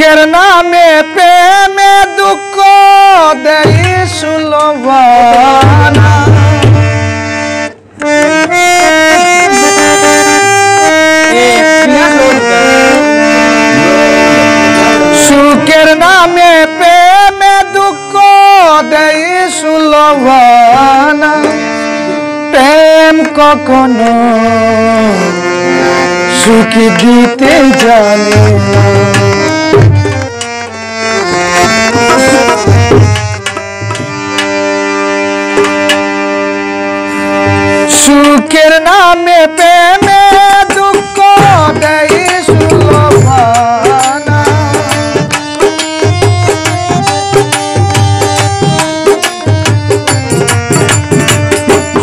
সুখের নামে প্রেমে দুঃখ দেই সুলভানা সুখের নামে প্রেমে দুঃখ দেই সুলভানা প্রেম কখনো সুখী দিতে জানে না সুখের নামে প্রেমে দুঃখ দেই সুলভানা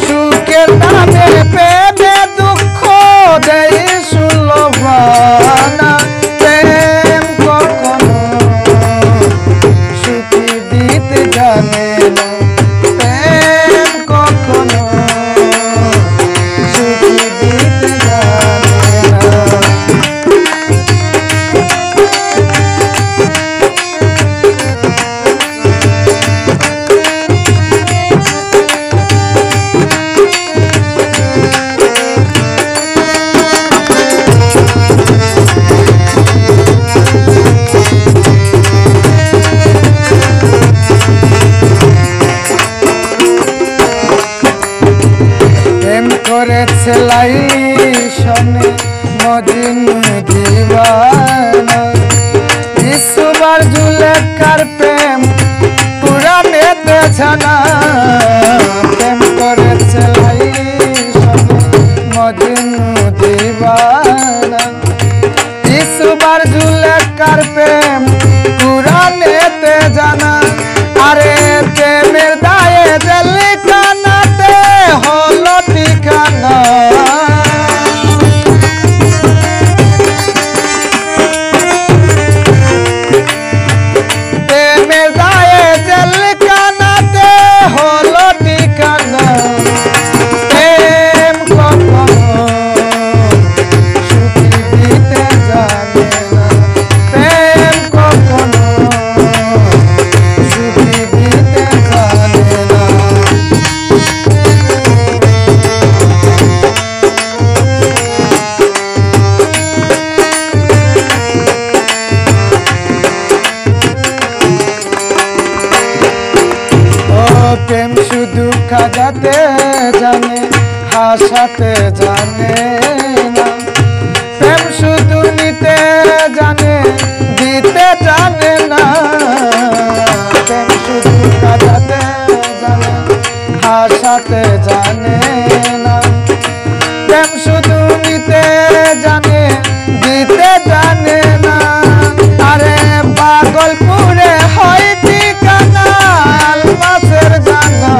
সুখের নামে প্রেমে দুঃখ দেই সুলভানা প্রেম কখনো সুখী দিতে জানে না প্রেম কখনো করেছে লাইশনে মজনু দিওয়ানা ইসুবার জুলেখার প্রেম পুরানেতে জানা প্রেম করেছে লাইশনে মজনু দিওয়ানা ইসুবার জুলেখার প্রেম পুরানেতে জানা আরে প্রেমের দায়ে জেলখানাতে হলো ঠিকানা প্রেমের দায়ে জেলখানাতে হলো ঠিকানা প্রেম কখনো সুখী দিতে জানে না প্রেম কখনো সুখী দিতে জানে না প্রেম শুধু খাজাতে জানে হাসাতে জানে না প্রেম শুধু নিতে জানে দিতে জানে না প্রেম শুধু খাজাতে জানে হাসাতে জানে না প্রেম শুধু নিতে জানে দিতে জানে না আরে পাগলপুরে হয় ঠিকানা আলমাসের জানা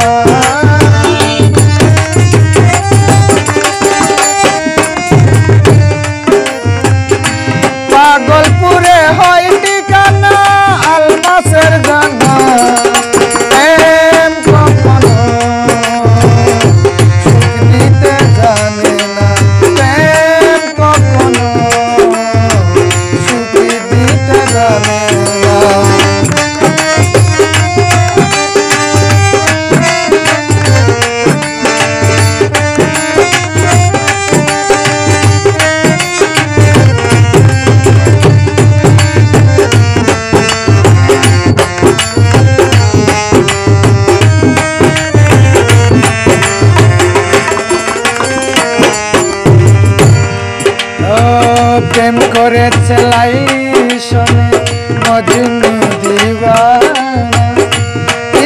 পাগলপুরে হয় ঠিকানা আলমাসের জানা প্রেম কখনো সুখ দিতে জানে না প্রেম কখনো সুখ দিতে জানে না প্রেম করেছে লাইশনে মজনু দিওয়ানা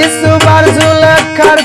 ইসুবার জুলেখার